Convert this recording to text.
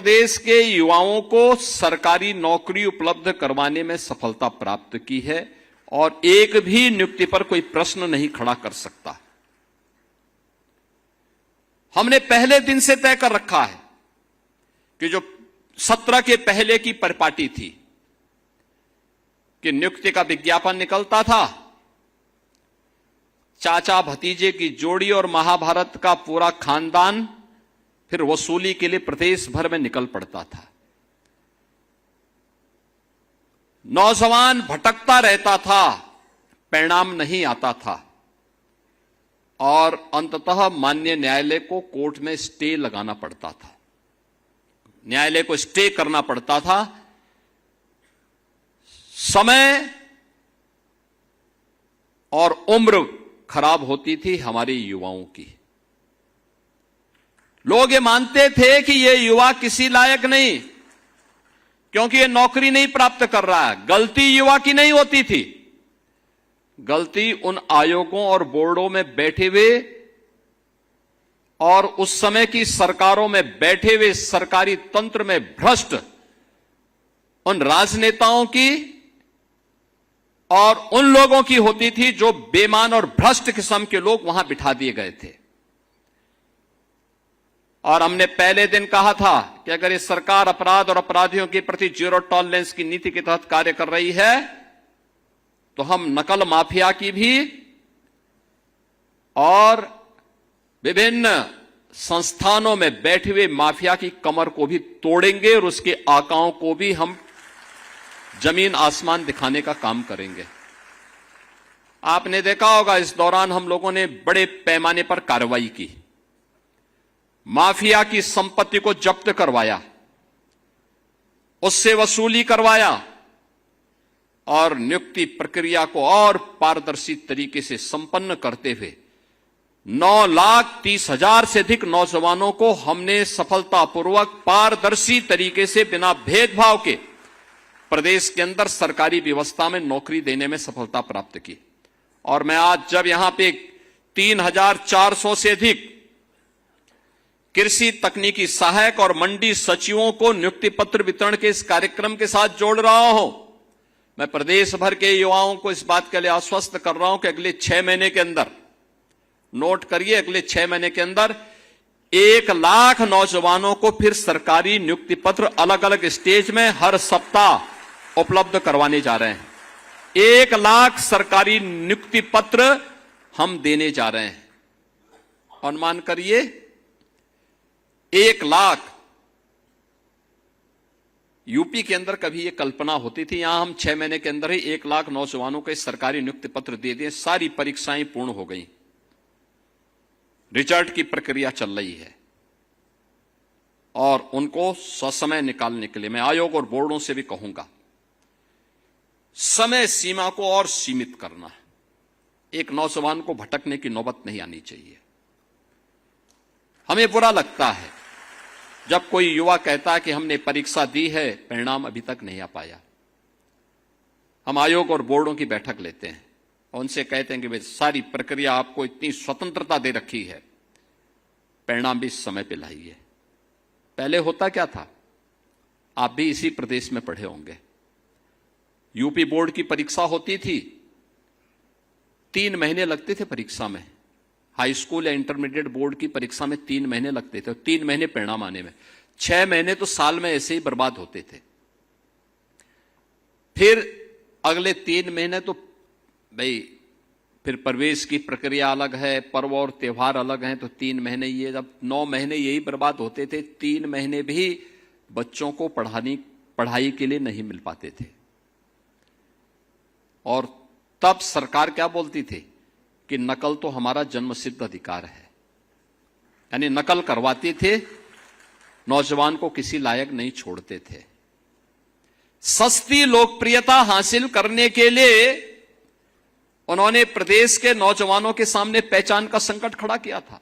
प्रदेश के युवाओं को सरकारी नौकरी उपलब्ध करवाने में सफलता प्राप्त की है और एक भी नियुक्ति पर कोई प्रश्न नहीं खड़ा कर सकता। हमने पहले दिन से तय कर रखा है कि जो 17 के पहले की परिपाटी थी कि नियुक्ति का विज्ञापन निकलता था, चाचा भतीजे की जोड़ी और महाभारत का पूरा खानदान फिर वसूली के लिए प्रदेश भर में निकल पड़ता था। नौजवान भटकता रहता था, परिणाम नहीं आता था और अंततः माननीय न्यायालय को कोर्ट में स्टे लगाना पड़ता था, न्यायालय को स्टे करना पड़ता था। समय और उम्र खराब होती थी हमारे युवाओं की। लोग ये मानते थे कि ये युवा किसी लायक नहीं, क्योंकि ये नौकरी नहीं प्राप्त कर रहा है। गलती युवा की नहीं होती थी, गलती उन आयोगों और बोर्डों में बैठे हुए और उस समय की सरकारों में बैठे हुए सरकारी तंत्र में भ्रष्ट उन राजनेताओं की और उन लोगों की होती थी जो बेईमान और भ्रष्ट किस्म के लोग वहां बिठा दिए गए थे। और हमने पहले दिन कहा था कि अगर ये सरकार अपराध और अपराधियों के प्रति जीरो टॉलरेंस की नीति के तहत कार्य कर रही है तो हम नकल माफिया की भी और विभिन्न संस्थानों में बैठे हुए माफिया की कमर को भी तोड़ेंगे और उसके आकाओं को भी हम जमीन आसमान दिखाने का काम करेंगे। आपने देखा होगा इस दौरान हम लोगों ने बड़े पैमाने पर कार्रवाई की, माफिया की संपत्ति को जब्त करवाया, उससे वसूली करवाया और नियुक्ति प्रक्रिया को और पारदर्शी तरीके से संपन्न करते हुए 9,30,000 से अधिक नौजवानों को हमने सफलतापूर्वक पारदर्शी तरीके से बिना भेदभाव के प्रदेश के अंदर सरकारी व्यवस्था में नौकरी देने में सफलता प्राप्त की। और मैं आज जब यहां पे 3,400 से अधिक कृषि तकनीकी सहायक और मंडी सचिवों को नियुक्ति पत्र वितरण के इस कार्यक्रम के साथ जोड़ रहा हूं, मैं प्रदेश भर के युवाओं को इस बात के लिए आश्वस्त कर रहा हूं कि अगले 6 महीने के अंदर, नोट करिए, अगले 6 महीने के अंदर 1 लाख नौजवानों को फिर सरकारी नियुक्ति पत्र अलग अलग स्टेज में हर सप्ताह उपलब्ध करवाने जा रहे हैं। 1 लाख सरकारी नियुक्ति पत्र हम देने जा रहे हैं। अनुमान करिए 1 लाख। यूपी के अंदर कभी ये कल्पना होती थी, यहां हम 6 महीने के अंदर ही 1 लाख नौजवानों को सरकारी नियुक्ति पत्र दे दिए। सारी परीक्षाएं पूर्ण हो गई, रिजल्ट की प्रक्रिया चल रही है और उनको ससमय निकालने के लिए मैं आयोग और बोर्डों से भी कहूंगा, समय सीमा को और सीमित करना। एक नौजवान को भटकने की नौबत नहीं आनी चाहिए। हमें बुरा लगता है जब कोई युवा कहता है कि हमने परीक्षा दी है, परिणाम अभी तक नहीं आ पाया। हम आयोग और बोर्डों की बैठक लेते हैं और उनसे कहते हैं कि भाई सारी प्रक्रिया आपको इतनी स्वतंत्रता दे रखी है, परिणाम भी समय पे लाइए। पहले होता क्या था, आप भी इसी प्रदेश में पढ़े होंगे, यूपी बोर्ड की परीक्षा होती थी, 3 महीने लगते थे परीक्षा में। हाई स्कूल या इंटरमीडिएट बोर्ड की परीक्षा में 3 महीने लगते थे और 3 महीने परिणाम आने में। 6 महीने तो साल में ऐसे ही बर्बाद होते थे। फिर अगले 3 महीने तो भाई फिर प्रवेश की प्रक्रिया अलग है, पर्व और त्योहार अलग हैं, तो 3 महीने ये, जब 9 महीने यही बर्बाद होते थे। 3 महीने भी बच्चों को पढ़ाई के लिए नहीं मिल पाते थे। और तब सरकार क्या बोलती थी कि नकल तो हमारा जन्मसिद्ध अधिकार है, यानी नकल करवाते थे, नौजवान को किसी लायक नहीं छोड़ते थे। सस्ती लोकप्रियता हासिल करने के लिए उन्होंने प्रदेश के नौजवानों के सामने पहचान का संकट खड़ा किया था।